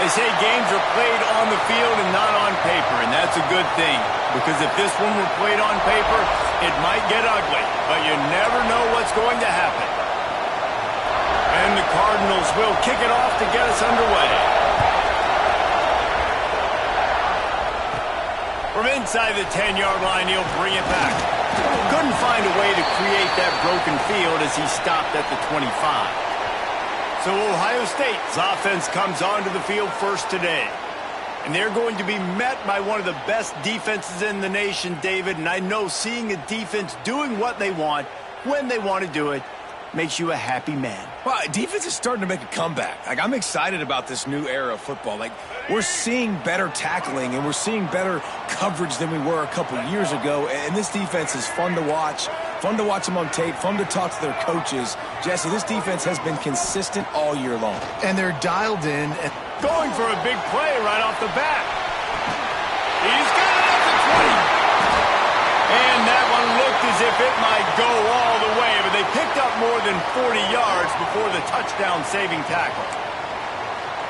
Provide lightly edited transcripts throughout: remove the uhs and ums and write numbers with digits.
They say games are played on the field and not on paper, and that's a good thing. Because if this one were played on paper, it might get ugly, but you never know what's going to happen. And the Cardinals will kick it off to get us underway. From inside the 10-yard line, he'll bring it back. Couldn't find a way to create that broken field as he stopped at the 25. So Ohio State's offense comes onto the field first today. And they're going to be met by one of the best defenses in the nation, David. And I know seeing a defense doing what they want, when they want to do it, makes you a happy man. Well, defense is starting to make a comeback. Like, I'm excited about this new era of football. Like, we're seeing better tackling and we're seeing better coverage than we were a couple years ago. And this defense is fun to watch them on tape, fun to talk to their coaches. Jesse, this defense has been consistent all year long. And they're dialed in. Going for a big play right off the bat. He's got it at the 20. And that one looked as if it might go all the way, but they picked up more than 40 yards before the touchdown-saving tackle.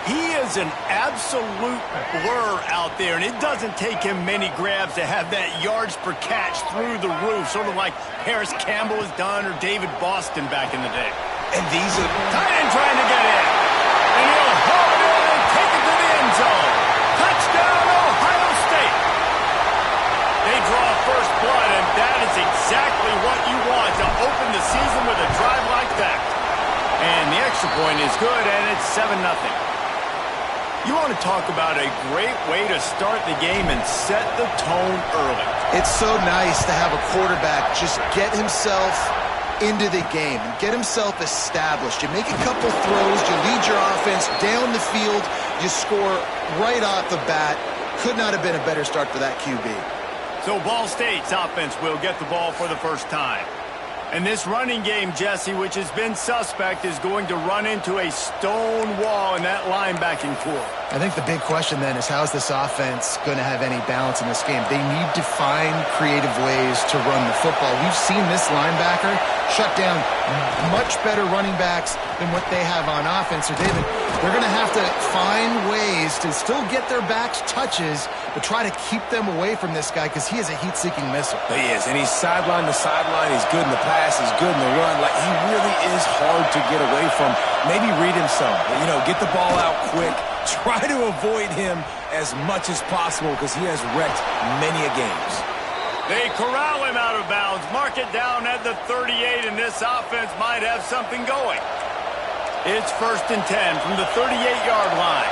He is an absolute blur out there, and it doesn't take him many grabs to have that yards per catch through the roof, sort of like Harris Campbell has done or David Boston back in the day. And these are... Tight end trying to get in. And he'll haul it in and take it to the end zone. Touchdown, Ohio State. They draw first blood, and that is exactly what you want to open the season with a drive like that. And the extra point is good, and it's 7-0. You want to talk about a great way to start the game and set the tone early. It's so nice to have a quarterback just get himself into the game and get himself established. You make a couple throws, you lead your offense down the field, you score right off the bat. Could not have been a better start for that QB. So Ball State's offense will get the ball for the first time. And this running game, Jesse, which has been suspect, is going to run into a stone wall in that linebacking core. I think the big question then is, how is this offense going to have any balance in this game? They need to find creative ways to run the football. We've seen this linebacker shut down much better running backs than what they have on offense. So, David, they're going to have to find ways to still get their backs touches, but try to keep them away from this guy because he is a heat-seeking missile. He is, and he's sideline to sideline. He's good in the pass. He's good in the run. Like, he really is hard to get away from. Maybe read him some. You know, get the ball out quick. Try to avoid him as much as possible because he has wrecked many a games. They corral him out of bounds. Mark it down at the 38, and this offense might have something going. It's 1st and 10 from the 38-yard line.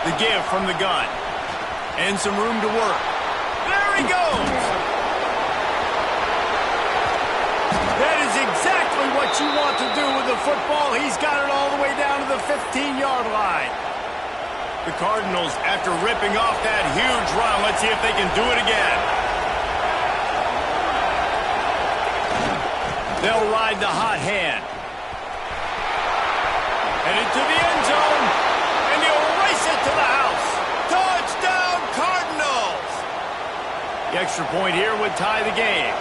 The give from the gun. And some room to work. There he goes! That is exactly what you want to do with the football. He's got it all the way down to the 15-yard line. The Cardinals, after ripping off that huge run, let's see if they can do it again. They'll ride the hot hand. Headed to the end zone, and he'll race it to the house. Touchdown, Cardinals! The extra point here would tie the game.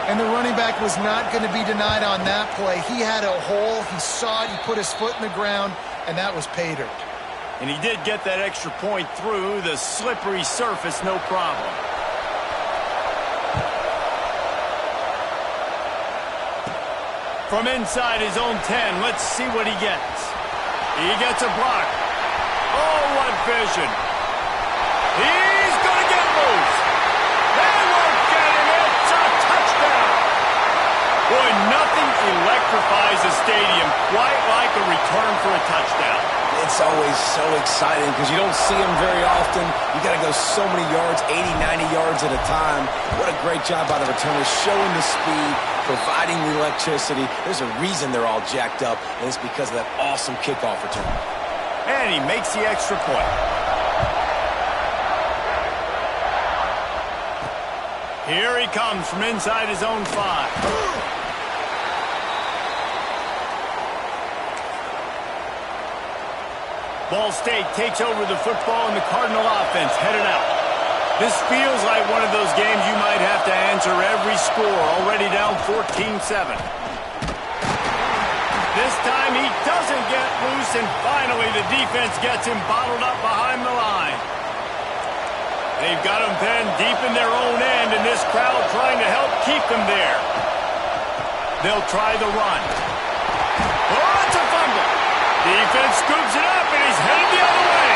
And the running back was not going to be denied on that play. He had a hole, he saw it, he put his foot in the ground, and that was pay dirt. And he did get that extra point through the slippery surface, no problem. From inside his own 10, let's see what he gets. He gets a block. Oh, what vision. He's going to get loose. They won't get him. It's a touchdown. Boy, nothing electrifies a stadium quite like a return for a touchdown. It's always so exciting because you don't see them very often. You got to go so many yards, 80, 90 yards at a time. What a great job by the returners, showing the speed, providing the electricity. There's a reason they're all jacked up, and it's because of that awesome kickoff return. And he makes the extra point. Here he comes from inside his own 5. Ball State takes over the football, and the Cardinal offense headed out. This feels like one of those games you might have to answer every score, already down 14-7. This time he doesn't get loose, and finally the defense gets him bottled up behind the line. They've got him then deep in their own end, and this crowd trying to help keep them there. They'll try the run. Oh, it's a fumble. Defense scoops it up, and he's headed the other way.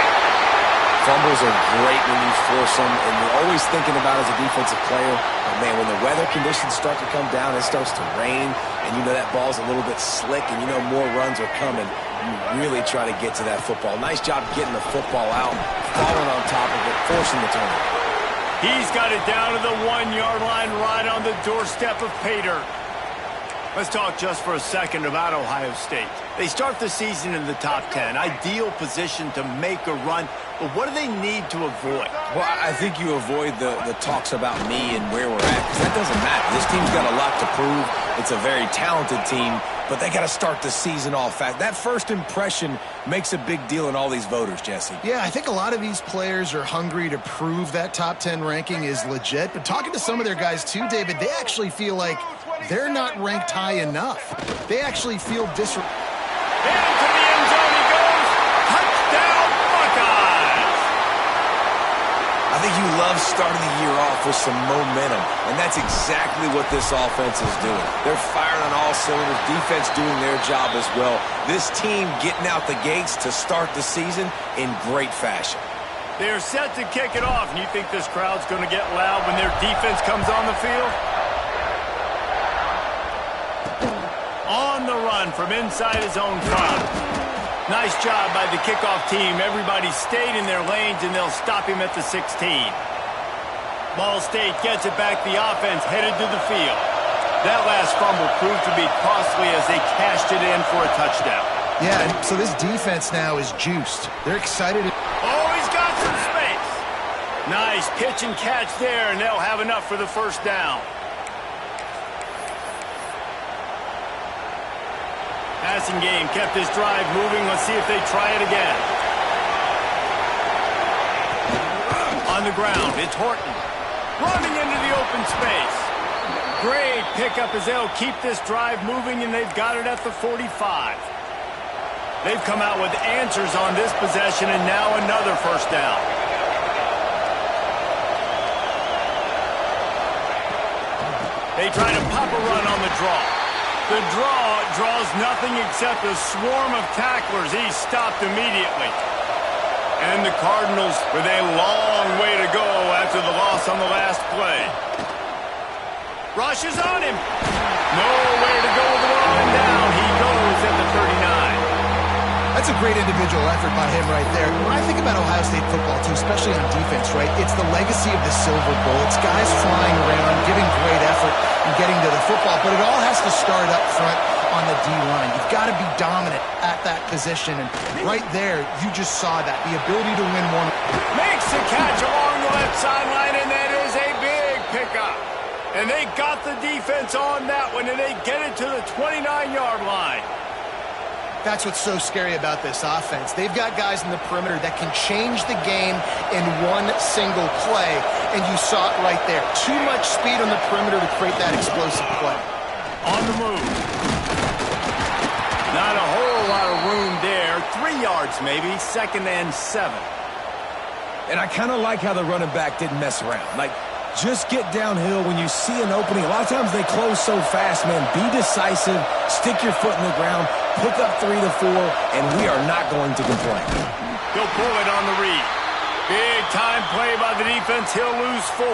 Fumbles are great when you force them, and you're always thinking about as a defensive player, but man, when the weather conditions start to come down, it starts to rain, and you know that ball's a little bit slick, and you know more runs are coming. You really try to get to that football. Nice job getting the football out, falling on top of it, forcing the turnover. He's got it down to the 1-yard line right on the doorstep of pay dirt. Let's talk just for a second about Ohio State. They start the season in the top 10. Ideal position to make a run. But what do they need to avoid? Well, I think you avoid the talks about me and where we're at, because that doesn't matter. This team's got a lot to prove. It's a very talented team, but they got to start the season off fast. That first impression makes a big deal in all these voters, Jesse. Yeah, I think a lot of these players are hungry to prove that top 10 ranking is legit. But talking to some of their guys too, David, they actually feel like they're not ranked high enough. They actually feel Into the end zone he goes. Touchdown, Buckeyes! I think you love starting the year off with some momentum, and that's exactly what this offense is doing. They're firing on all cylinders, defense doing their job as well. This team getting out the gates to start the season in great fashion. They're set to kick it off, and you think this crowd's going to get loud when their defense comes on the field? On the run from inside his own 5. Nice job by the kickoff team. Everybody stayed in their lanes, and they'll stop him at the 16. Ball State gets it back. The offense headed to the field. That last fumble proved to be costly as they cashed it in for a touchdown. Yeah, so this defense now is juiced. They're excited. Oh, he's got some space. Nice pitch and catch there, and they'll have enough for the first down. Passing game kept this drive moving. Let's see if they try it again. On the ground, it's Horton. Running into the open space. Great pickup as they'll keep this drive moving, and they've got it at the 45. They've come out with answers on this possession, and now another first down. They try to pop a run on the draw. The draw draws nothing except a swarm of tacklers. He's stopped immediately. And the Cardinals with a long way to go after the loss on the last play. Rushes on him. Nowhere to go with the ball and down. He goes at the 39. That's a great individual effort by him right there. When I think about Ohio State football, too, especially on defense, right, it's the legacy of the Silver Bowl. It's guys flying around, giving great effort and getting to the football, but it all has to start up front on the D-line. You've got to be dominant at that position, and right there, you just saw that, the ability to win one. Makes the catch along the left sideline, and that is a big pickup. And they got the defense on that one, and they get it to the 29-yard line. That's what's so scary about this offense. They've got guys in the perimeter that can change the game in one single play, and you saw it right there. Too much speed on the perimeter to create that explosive play. On the move. Not a whole lot of room there. 3 yards maybe, 2nd and 7. And I kind of like how the running back didn't mess around. Like, just get downhill when you see an opening. A lot of times they close so fast, man. Be decisive, stick your foot in the ground, pick up 3 to 4, and we are not going to complain. He'll pull it on the read. Big time play by the defense. He'll lose 4.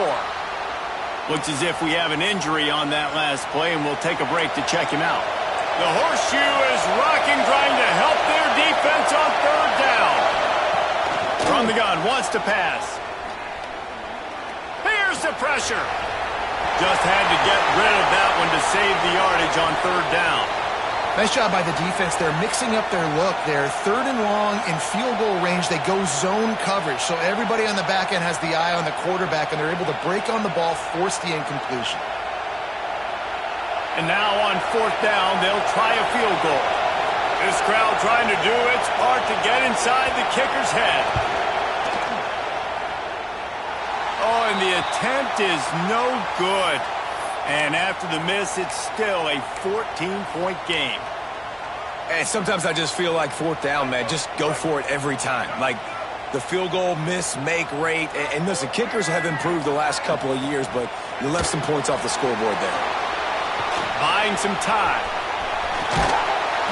Looks as if we have an injury on that last play, and we'll take a break to check him out. The horseshoe is rocking, trying to help their defense on 3rd down. From the gun, wants to pass. Here's the pressure. Just had to get rid of that one to save the yardage on 3rd down. Nice job by the defense. They're mixing up their look. They're 3rd and long in field goal range. They go zone coverage, so everybody on the back end has the eye on the quarterback, and they're able to break on the ball, force the incompletion. And now on 4th down, they'll try a field goal. This crowd trying to do its part to get inside the kicker's head. Oh, and the attempt is no good. And after the miss, it's still a 14-point game. And sometimes I just feel like fourth down, man, just go for it every time. Like the field goal miss-make rate. And listen, kickers have improved the last couple of years, but you left some points off the scoreboard there. Buying some time.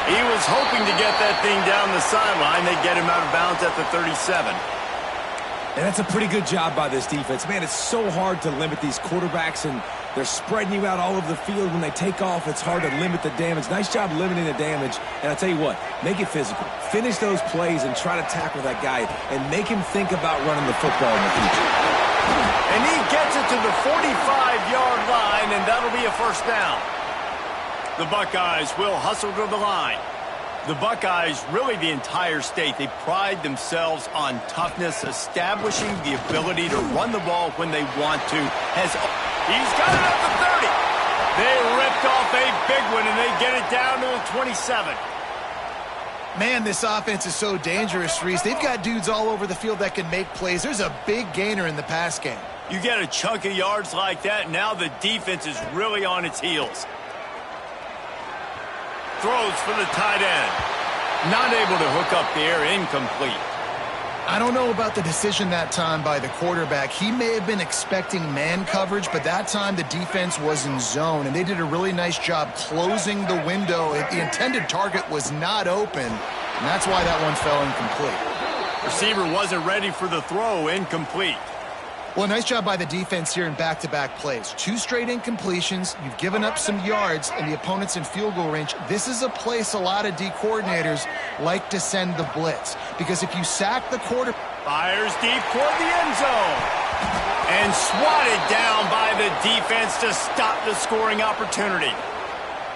He was hoping to get that thing down the sideline. They get him out of bounds at the 37. And that's a pretty good job by this defense. Man, it's so hard to limit these quarterbacks, and they're spreading you out all over the field. When they take off, it's hard to limit the damage. Nice job limiting the damage. And I'll tell you what, make it physical. Finish those plays and try to tackle that guy and make him think about running the football in the future. And he gets it to the 45-yard line, and that'll be a first down. The Buckeyes will hustle to the line. The Buckeyes, really the entire state, they pride themselves on toughness, establishing the ability to run the ball when they want to. He's got it at the 30. They ripped off a big one, and they get it down to the 27. Man, this offense is so dangerous, Reese. They've got dudes all over the field that can make plays. There's a big gainer in the pass game. You get a chunk of yards like that, now the defense is really on its heels. Throws for the tight end. Not able to hook up there, incomplete. I don't know about the decision that time by the quarterback. He may have been expecting man coverage, but that time the defense was in zone, and they did a really nice job closing the window. The intended target was not open, and that's why that one fell incomplete. Receiver wasn't ready for the throw, incomplete. Well, nice job by the defense here in back-to-back plays. 2 straight incompletions. You've given up some yards, and the opponent's in field goal range. This is a place a lot of D coordinators like to send the blitz, because if you sack the quarterback... Fires deep toward the end zone. And swatted down by the defense to stop the scoring opportunity.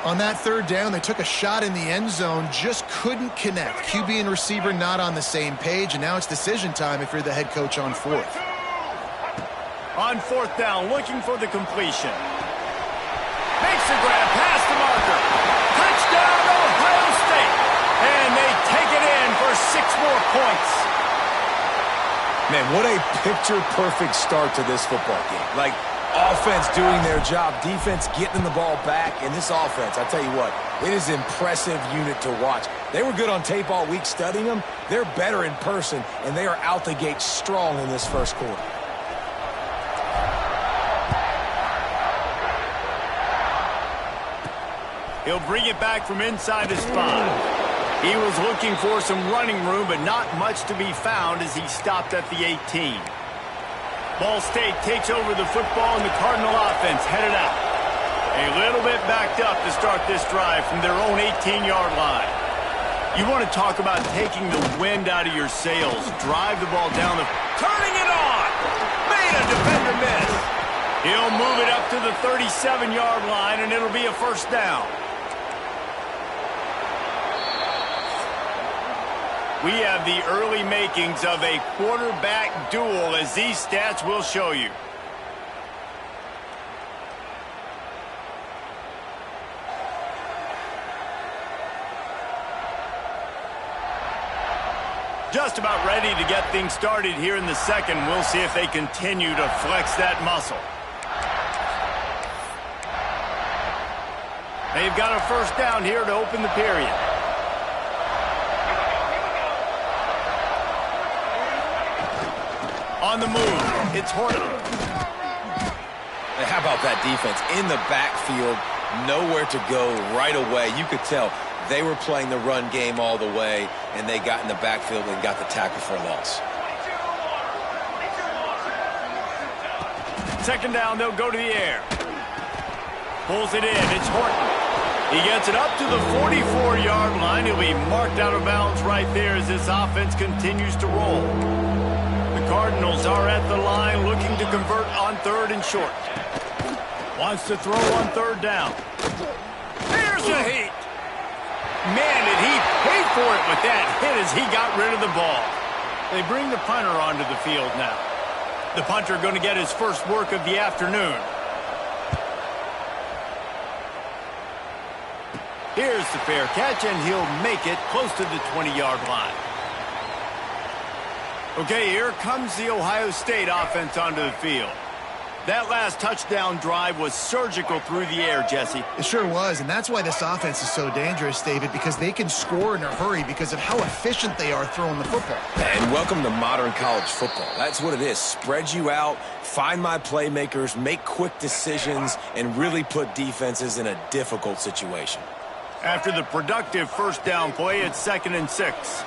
On that third down, they took a shot in the end zone, just couldn't connect. QB and receiver not on the same page, and now it's decision time if you're the head coach on fourth. On fourth down, looking for the completion. Makes the grab past the marker. Touchdown, Ohio State. And they take it in for 6 more points. Man, what a picture-perfect start to this football game. Like, offense doing their job, defense getting the ball back, and this offense, I tell you what, it is an impressive unit to watch. They were good on tape all week studying them. They're better in person, and they are out the gate strong in this first quarter. He'll bring it back from inside his 5. He was looking for some running room, but not much to be found as he stopped at the 18. Ball State takes over the football, and the Cardinal offense headed out. A little bit backed up to start this drive from their own 18-yard line. You want to talk about taking the wind out of your sails. Drive the ball down the... Turning it on! Made a defender miss. He'll move it up to the 37-yard line, and it'll be a first down. We have the early makings of a quarterback duel, as these stats will show you. Just about ready to get things started here in the second. We'll see if they continue to flex that muscle. They've got a first down here to open the period. On the move, it's Horton. How about that defense? In the backfield, nowhere to go right away. You could tell they were playing the run game all the way, and they got in the backfield and got the tackle for a loss. Second down, they'll go to the air. Pulls it in, it's Horton. He gets it up to the 44-yard line. He'll be marked out of bounds right there as this offense continues to roll. Cardinals are at the line looking to convert on third and short. Wants to throw on third down. Here's a heat. Man, did he pay for it with that hit as he got rid of the ball. They bring the punter onto the field now. The punter going to get his first work of the afternoon. Here's the fair catch, and he'll make it close to the 20-yard line. Okay, here comes the Ohio State offense onto the field. That last touchdown drive was surgical through the air, Jesse. It sure was, and that's why this offense is so dangerous, David, because they can score in a hurry because of how efficient they are throwing the football. And welcome to modern college football. That's what it is. Spread you out, find my playmakers, make quick decisions, and really put defenses in a difficult situation. After the productive first down play, it's 2nd and 6.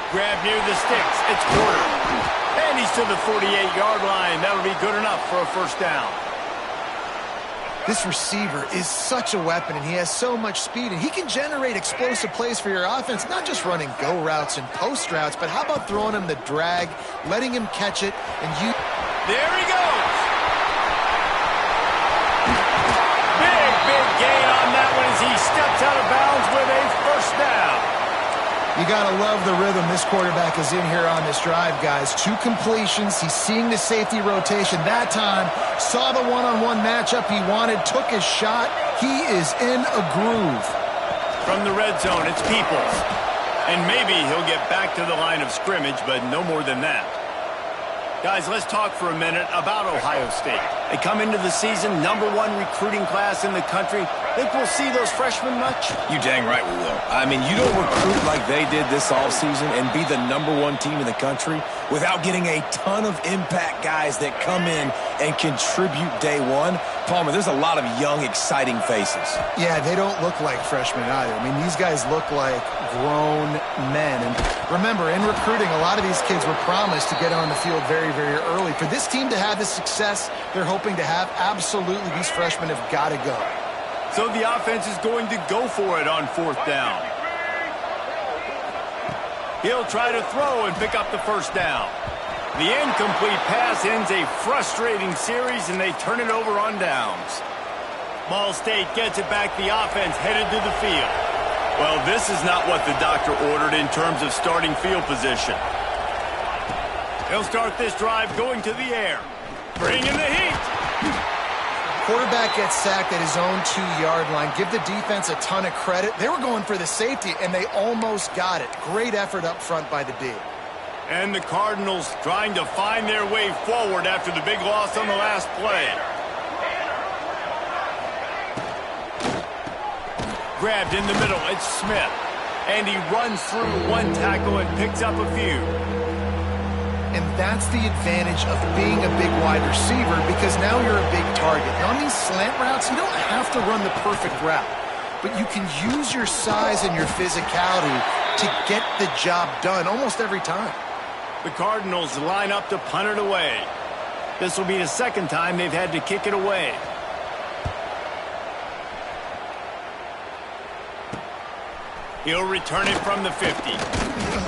Grab near the sticks. It's Porter. And he's to the 48-yard line. That'll be good enough for a first down. This receiver is such a weapon, and he has so much speed, and he can generate explosive plays for your offense, not just running go routes and post routes, but how about throwing him the drag, letting him catch it, and you... There he goes. Big gain on that one as he steps out of bounds with a first down. You got to love the rhythm this quarterback is in here on this drive, guys. 2 completions. He's seeing the safety rotation that time. Saw the one-on-one matchup he wanted, took his shot. He is in a groove. From the red zone, it's Peoples. And maybe he'll get back to the line of scrimmage, but no more than that. Guys, let's talk for a minute about Ohio State. They come into the season #1 recruiting class in the country. Think we'll see those freshmen much? You dang right we will. I mean, you don't recruit like they did this offseason and be the #1 team in the country without getting a ton of impact guys that come in and contribute day one. Palmer, there's a lot of young, exciting faces. Yeah, they don't look like freshmen either. I mean, these guys look like grown men. And remember, in recruiting, a lot of these kids were promised to get on the field very, very early. For this team to have the success they're hoping to have, absolutely these freshmen have got to go. So the offense is going to go for it on 4th down. He'll try to throw and pick up the first down. The incomplete pass ends a frustrating series, and they turn it over on downs. Ball State gets it back. The offense headed to the field. Well, this is not what the doctor ordered in terms of starting field position. He'll start this drive going to the air. Bring in the heat. Quarterback gets sacked at his own 2-yard line. Give the defense a ton of credit. They were going for the safety, and they almost got it. Great effort up front by the D. And the Cardinals trying to find their way forward after the big loss on the last play. Grabbed in the middle, it's Smith. And he runs through 1 tackle and picks up a few. And that's the advantage of being a big wide receiver, because now you're a big target. And on these slant routes, you don't have to run the perfect route, but you can use your size and your physicality to get the job done almost every time. The Cardinals line up to punt it away. This will be the 2nd time they've had to kick it away. He'll return it from the 50.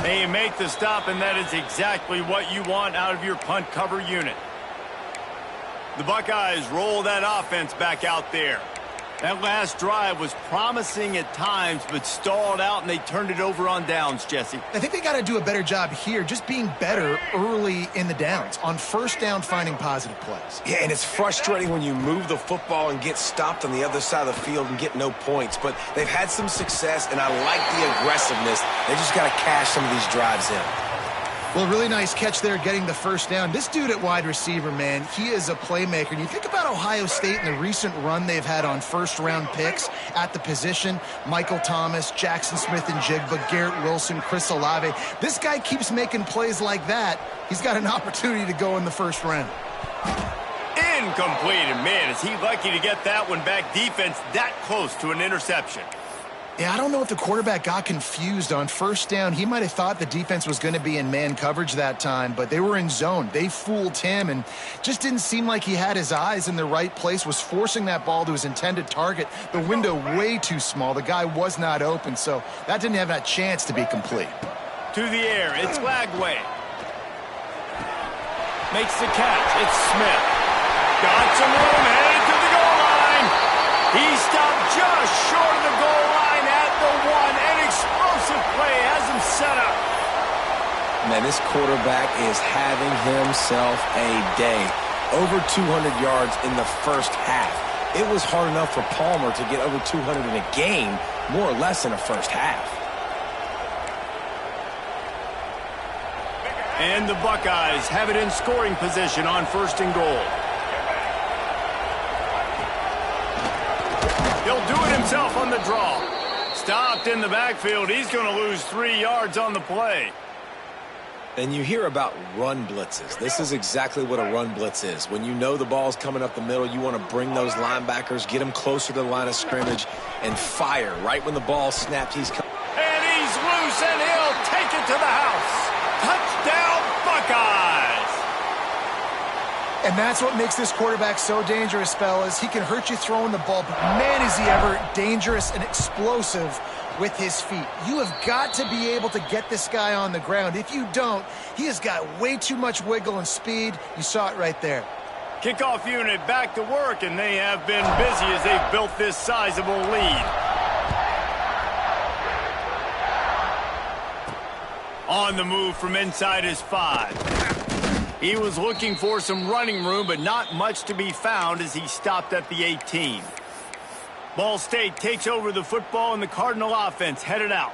They make the stop, and that is exactly what you want out of your punt cover unit. The Buckeyes roll that offense back out there. That last drive was promising at times, but stalled out, and they turned it over on downs, Jesse. I think they got to do a better job here, just being better early in the downs. On 1st down, finding positive plays. Yeah, and it's frustrating when you move the football and get stopped on the other side of the field and get no points. But they've had some success, and I like the aggressiveness. They just got to cash some of these drives in. Well, really nice catch there getting the first down. This dude at wide receiver, man, he is a playmaker. And you think about Ohio State and the recent run they've had on first-round picks at the position. Michael Thomas, Jackson Smith and Jigba, Garrett Wilson, Chris Olave. This guy keeps making plays like that. He's got an opportunity to go in the 1st round. Incomplete, and man, is he lucky to get that one back. Defense that close to an interception. Yeah, I don't know if the quarterback got confused on 1st down. He might have thought the defense was going to be in man coverage that time, but they were in zone. They fooled him and just didn't seem like he had his eyes in the right place, was forcing that ball to his intended target. The window way too small. The guy was not open, so that didn't have that chance to be complete. To the air, it's Lagway. Makes the catch, it's Smith. Got some room, headed to the goal line. He stopped just short of the goal line. An explosive play has him set up. Man, this quarterback is having himself a day. Over 200 yards in the 1st half. It was hard enough for Palmer to get over 200 in a game, more or less in a 1st half. And the Buckeyes have it in scoring position on 1st and goal. He'll do it himself on the draw. Stopped in the backfield. He's going to lose 3 yards on the play. And you hear about run blitzes. This is exactly what a run blitz is. When you know the ball's coming up the middle, you want to bring those linebackers, get them closer to the line of scrimmage, and fire right when the ball snaps. He's coming. And he's loose, and he'll take it to the house. Touchdown, Buckeyes! And that's what makes this quarterback so dangerous, fellas. He can hurt you throwing the ball, but man, is he ever dangerous and explosive with his feet. You have got to be able to get this guy on the ground. If you don't, he has got way too much wiggle and speed. You saw it right there. Kickoff unit back to work, and they have been busy as they've built this sizable lead. On the move from inside his 5. He was looking for some running room, but not much to be found as he stopped at the 18. Ball State takes over the football, and the Cardinal offense headed out.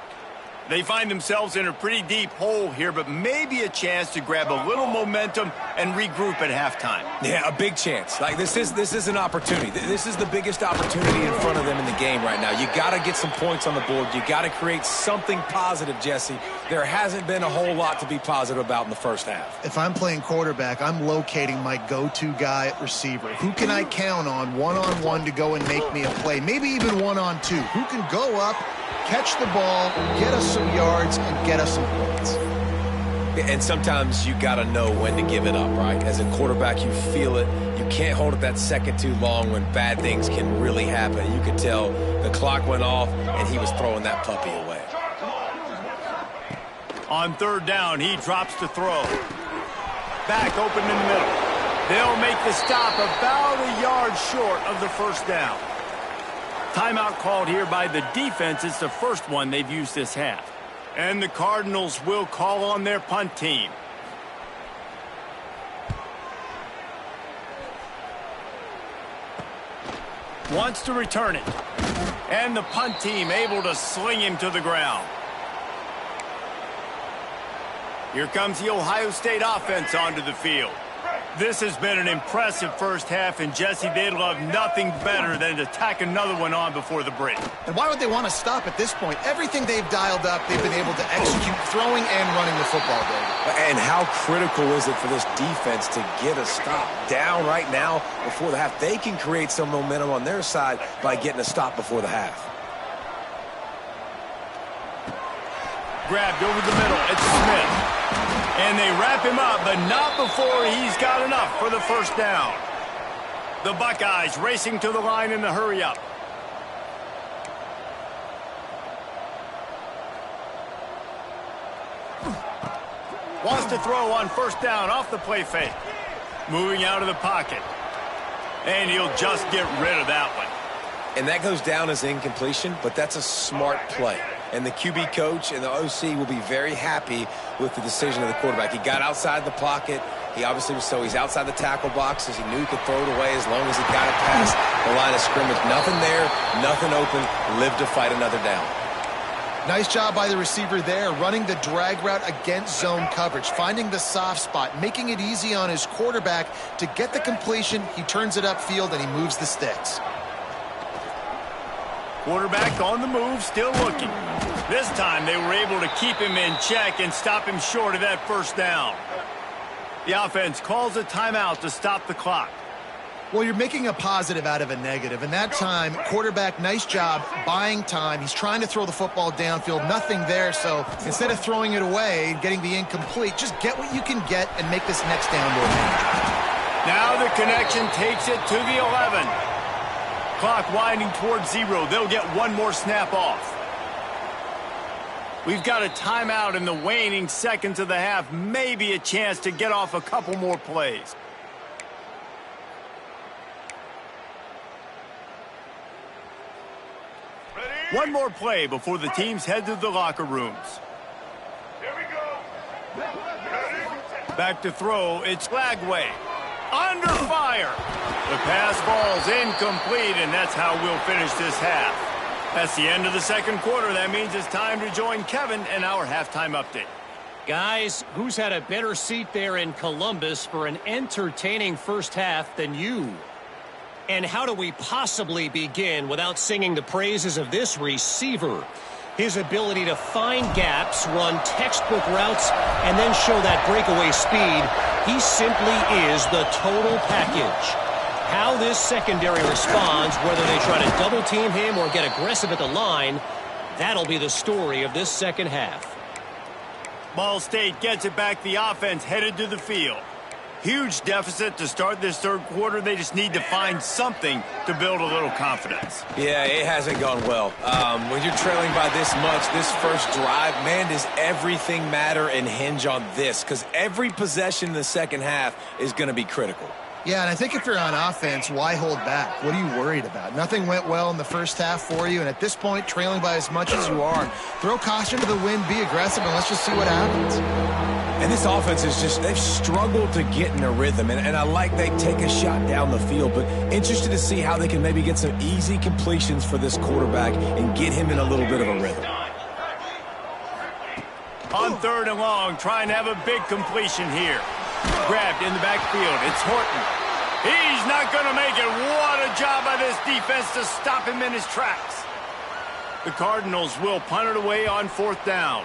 They find themselves in a pretty deep hole here, but maybe a chance to grab a little momentum and regroup at halftime. Yeah, a big chance. Like this is an opportunity. This is the biggest opportunity in front of them in the game right now. You got to get some points on the board. You got to create something positive, Jesse. There hasn't been a whole lot to be positive about in the first half. If I'm playing quarterback, I'm locating my go-to guy at receiver. Who can I count on one-on-one to go and make me a play? Maybe even one-on-two. Who can go up, catch the ball, get us some yards, and get us some points. And sometimes you got to know when to give it up, right? As a quarterback, you feel it. You can't hold it that second too long when bad things can really happen. You could tell the clock went off, and he was throwing that puppy away. On 3rd down, he drops to throw. Back open in the middle. They'll make the stop about a yard short of the 1st down. Timeout called here by the defense. It's the first one they've used this half. And the Cardinals will call on their punt team. Wants to return it. And the punt team able to sling him to the ground. Here comes the Ohio State offense onto the field. This has been an impressive first half, and Jesse, they'd love nothing better than to tack another one on before the break. And why would they want to stop at this point? Everything they've dialed up, they've been able to execute throwing and running the football game. And how critical is it for this defense to get a stop down right now before the half? They can create some momentum on their side by getting a stop before the half. Grabbed over the middle. It's Smith. And they wrap him up, but not before he's got enough for the 1st down. The Buckeyes racing to the line in the hurry-up. Wants to throw on 1st down off the play fake. Moving out of the pocket. And he'll just get rid of that one. And that goes down as incompletion, but that's a smart play. And the QB coach and the OC will be very happy with the decision of the quarterback. He got outside the pocket. He obviously was he's outside the tackle boxes. He knew he could throw it away as long as he got it past the line of scrimmage. Nothing there, nothing open. Live to fight another down. Nice job by the receiver there, running the drag route against zone coverage, finding the soft spot, making it easy on his quarterback to get the completion. He turns it upfield, and he moves the sticks. Quarterback on the move, still looking. This time they were able to keep him in check and stop him short of that 1st down. The offense calls a timeout to stop the clock. Well, you're making a positive out of a negative. And that time, quarterback, nice job buying time. He's trying to throw the football downfield. Nothing there. So instead of throwing it away and getting the incomplete, just get what you can get and make this next down more manageable. Now the connection takes it to the 11. Clock winding towards 0. They'll get one more snap off. We've got a timeout in the waning seconds of the half. Maybe a chance to get off a couple more plays. Ready? One more play before the teams head to the locker rooms. Here we go. Ready? Back to throw. It's Flagway. Under fire. The pass falls incomplete, and that's how we'll finish this half. That's the end of the 2nd quarter. That means it's time to join Kevin in our halftime update. Guys, who's had a better seat there in Columbus for an entertaining first half than you? And how do we possibly begin without singing the praises of this receiver? His ability to find gaps, run textbook routes, and then show that breakaway speed. He simply is the total package. How this secondary responds, whether they try to double team him or get aggressive at the line, that'll be the story of this second half. Ball State gets it back. The offense headed to the field. Huge deficit to start this third quarter. They just need to find something to build a little confidence. Yeah, it hasn't gone well. When you're trailing by this much, this first drive, man, does everything matter and hinge on this? Because every possession in the second half is going to be critical. Yeah, and I think if you're on offense, why hold back? What are you worried about? Nothing went well in the first half for you, and at this point, trailing by as much as you are, throw caution to the wind, be aggressive, and let's just see what happens. And this offense is just, they've struggled to get in a rhythm, and I like they take a shot down the field, but interested to see how they can maybe get some easy completions for this quarterback and get him in a little bit of a rhythm. On third and long, trying to have a big completion here. Grabbed in the backfield. It's Horton. He's not going to make it. What a job by this defense to stop him in his tracks. The Cardinals will punt it away on fourth down.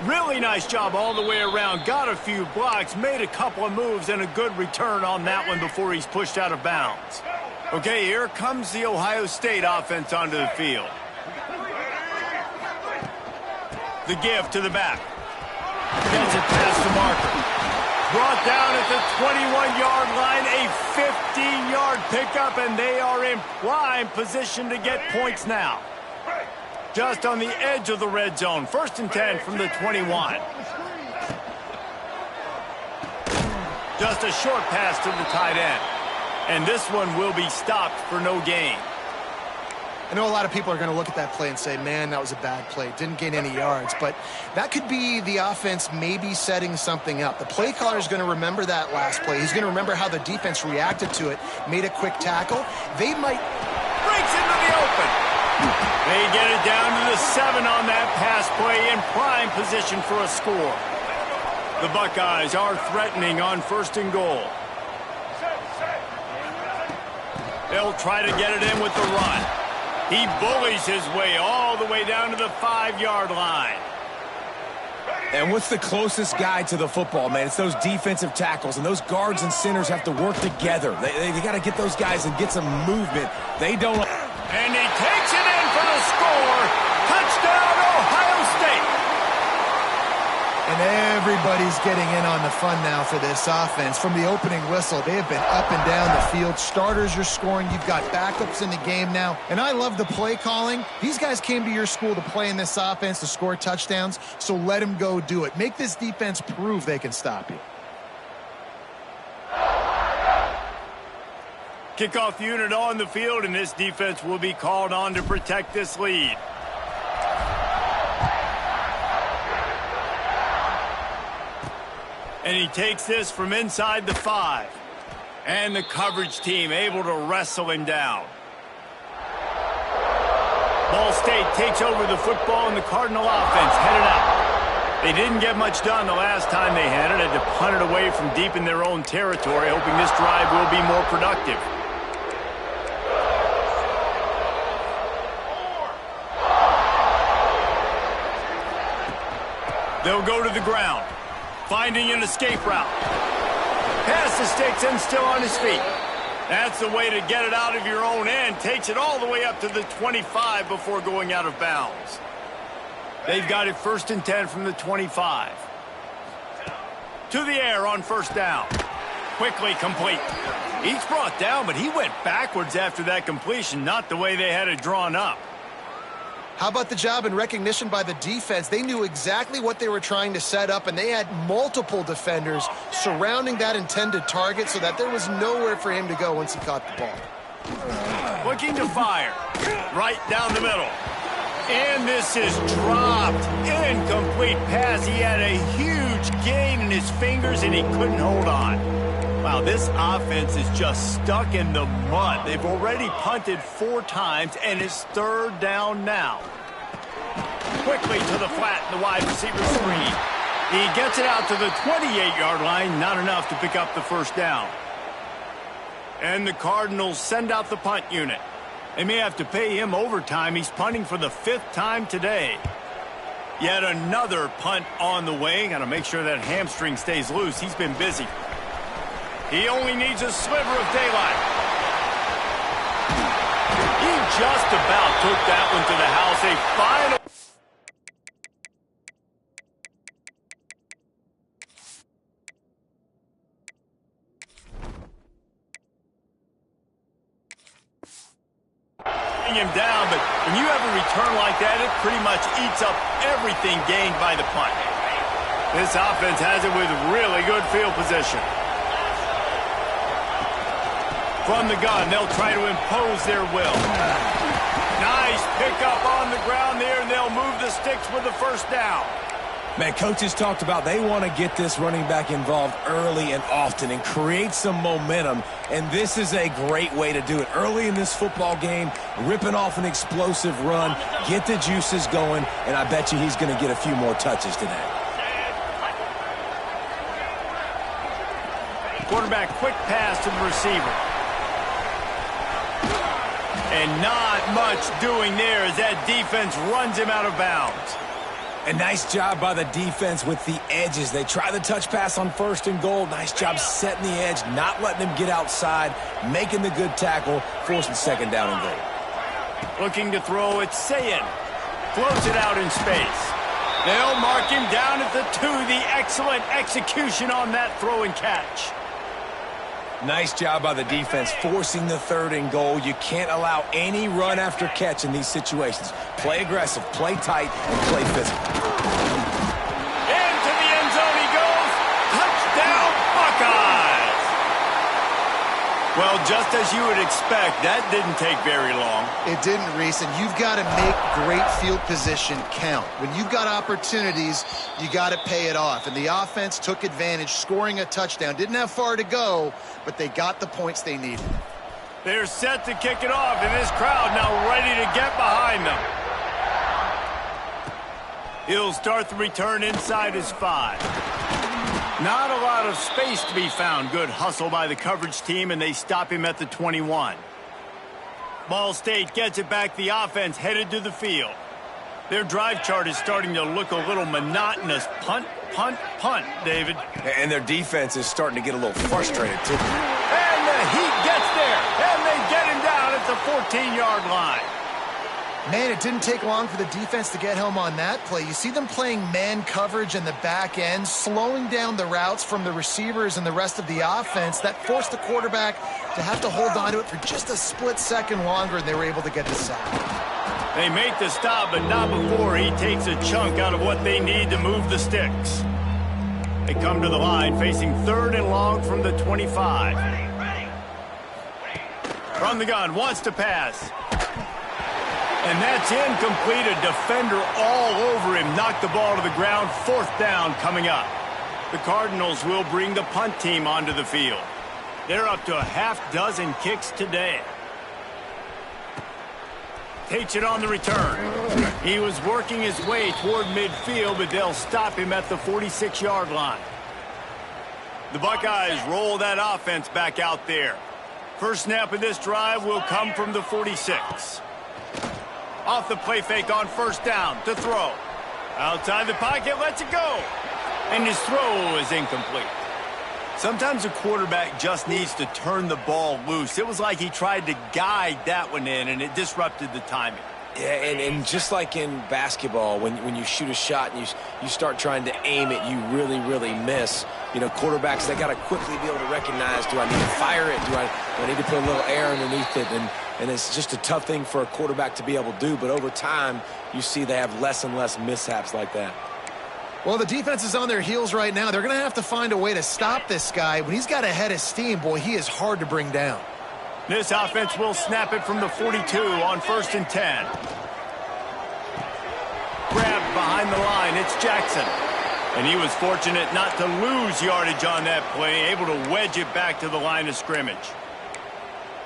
Really nice job all the way around. Got a few blocks, made a couple of moves, and a good return on that one before he's pushed out of bounds. Okay, here comes the Ohio State offense onto the field. The give to the back. Gets it past the marker. Brought down at the 21-yard line, a 15-yard pickup, and they are in prime position to get points now. Just on the edge of the red zone. 1st and 10 from the 21. Just a short pass to the tight end. And this one will be stopped for no gain. I know a lot of people are going to look at that play and say, man, that was a bad play. Didn't gain any yards. But that could be the offense maybe setting something up. The play caller is going to remember that last play. He's going to remember how the defense reacted to it, made a quick tackle. They might... Breaks into the open. They get it down to the 7 on that pass play, in prime position for a score. The Buckeyes are threatening on 1st and goal. They'll try to get it in with the run. He bullies his way all the way down to the 5-yard line. And what's the closest guy to the football, man? It's those defensive tackles, and those guards and centers have to work together. They got to get those guys and get some movement. They don't... And he takes it in for the score. Touchdown, Ohio State. And everybody's getting in on the fun now for this offense. From the opening whistle, they have been up and down the field. Starters are scoring. You've got backups in the game now. And I love the play calling. These guys came to your school to play in this offense to score touchdowns, so let them go do it. Make this defense prove they can stop you. Kickoff unit on the field, and this defense will be called on to protect this lead. And he takes this from inside the 5. And the coverage team able to wrestle him down. Ball State takes over the football, and the Cardinal offense headed out. They didn't get much done the last time they had it. Had to punt it away from deep in their own territory, hoping this drive will be more productive. They'll go to the ground, finding an escape route. Past the sticks and still on his feet. That's the way to get it out of your own end. Takes it all the way up to the 25 before going out of bounds. They've got it 1st and 10 from the 25. To the air on 1st down. Quickly complete. He's brought down, but he went backwards after that completion, not the way they had it drawn up. How about the job and recognition by the defense? They knew exactly what they were trying to set up, and they had multiple defenders surrounding that intended target so that there was nowhere for him to go once he caught the ball. Looking to fire. Right down the middle. And this is dropped. Incomplete pass. He had a huge gain in his fingers, and he couldn't hold on. Wow, this offense is just stuck in the mud. They've already punted 4 times, and it's 3rd down now. Quickly to the flat in the wide receiver screen. He gets it out to the 28-yard line, not enough to pick up the 1st down. And the Cardinals send out the punt unit. They may have to pay him overtime. He's punting for the 5th time today. Yet another punt on the way. Got to make sure that hamstring stays loose. He's been busy. He only needs a sliver of daylight. He just about took that one to the house. A final... him down, but when you have a return like that, it pretty much eats up everything gained by the punt. This offense has it with really good field position. From the gun, they'll try to impose their will. Nice pickup on the ground there, and they'll move the sticks with the 1st down. Man, coaches talked about they want to get this running back involved early and often and create some momentum, and this is a great way to do it. Early in this football game, ripping off an explosive run, get the juices going, and I bet you he's going to get a few more touches today. Quarterback quick pass to the receiver. And not much doing there as that defense runs him out of bounds. A nice job by the defense with the edges. They try the touch pass on 1st and goal. Nice job setting the edge, not letting them get outside, making the good tackle, forcing 2nd down and goal. Looking to throw, it's Szn. Floats it out in space. They'll mark him down at the 2. The excellent execution on that throw and catch. Nice job by the defense forcing the 3rd and goal. You can't allow any run after catch in these situations. Play aggressive, play tight, and play physical. Into the end zone he goes. Touchdown, Buckeyes! Well, just as you would expect, that didn't take very long. It didn't, Reese, and you've got to make great field position count. When you've got opportunities, you got to pay it off. And the offense took advantage, scoring a touchdown. Didn't have far to go, but they got the points they needed. They're set to kick it off, and this crowd now ready to get behind them. He'll start the return inside his 5. Not a lot of space to be found. Good hustle by the coverage team, and they stop him at the 21. Ball State gets it back. The offense headed to the field. Their drive chart is starting to look a little monotonous. Punt, punt, punt, David. And their defense is starting to get a little frustrated, too. And the Heat gets there, and they get him down at the 14-yard line. Man, it didn't take long for the defense to get home on that play. You see them playing man coverage in the back end, slowing down the routes from the receivers and the rest of the offense. That forced the quarterback to have to hold on to it for just a split second longer, and they were able to get the sack. They make the stop, but not before he takes a chunk out of what they need to move the sticks. They come to the line facing 3rd and long from the 25. From the gun, wants to pass. And that's incomplete. A defender all over him. Knocked the ball to the ground. 4th down coming up. The Cardinals will bring the punt team onto the field. They're up to a half-dozen kicks today. Takes it on the return. He was working his way toward midfield, but they'll stop him at the 46-yard line. The Buckeyes roll that offense back out there. First snap of this drive will come from the 46. Off the play fake on 1st down to throw. Outside the pocket, lets it go. And his throw is incomplete. Sometimes a quarterback just needs to turn the ball loose. It was like he tried to guide that one in, and it disrupted the timing. Yeah, and just like in basketball, when you shoot a shot and you start trying to aim it, you really miss. You know, quarterbacks, they got to quickly be able to recognize, do I need to fire it? Do I need to put a little air underneath it? And it's just a tough thing for a quarterback to be able to do. But over time, you see they have less and less mishaps like that. Well, the defense is on their heels right now. They're going to have to find a way to stop this guy. When he's got a head of steam, boy, he is hard to bring down. This offense will snap it from the 42 on 1st and 10. Grabbed behind the line. It's Jackson. And he was fortunate not to lose yardage on that play, able to wedge it back to the line of scrimmage.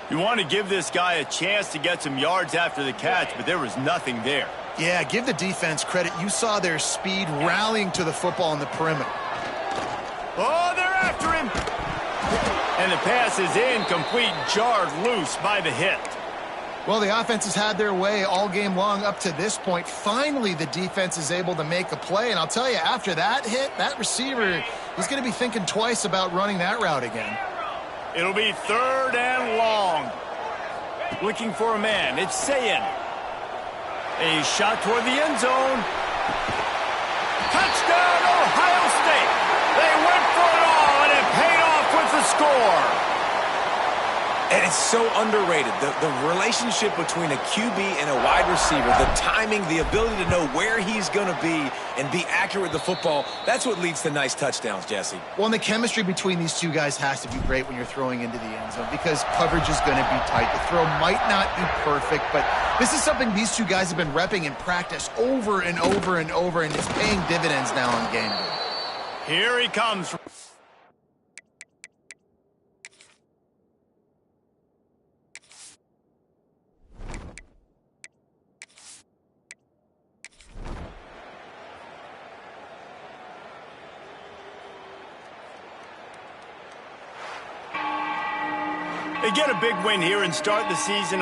You want to give this guy a chance to get some yards after the catch, but there was nothing there. Yeah, give the defense credit. You saw their speed rallying to the football on the perimeter. Oh, they're after him. And the pass is incomplete, jarred loose by the hit. Well, the offense has had their way all game long up to this point. Finally, the defense is able to make a play. And I'll tell you, after that hit, that receiver, he's going to be thinking twice about running that route again. It'll be 3rd and long. Looking for a man. It's Szn. A shot toward the end zone. Touchdown, Ohio State. They went for it all, and it paid off with the score. And it's so underrated. The relationship between a QB and a wide receiver, the timing, the ability to know where he's going to be and be accurate with the football, that's what leads to nice touchdowns, Jesse. Well, and the chemistry between these two guys has to be great when you're throwing into the end zone because coverage is going to be tight. The throw might not be perfect, but this is something these two guys have been repping in practice over and over and over, and it's paying dividends now on game day. Here he comes. They get a big win here and start the season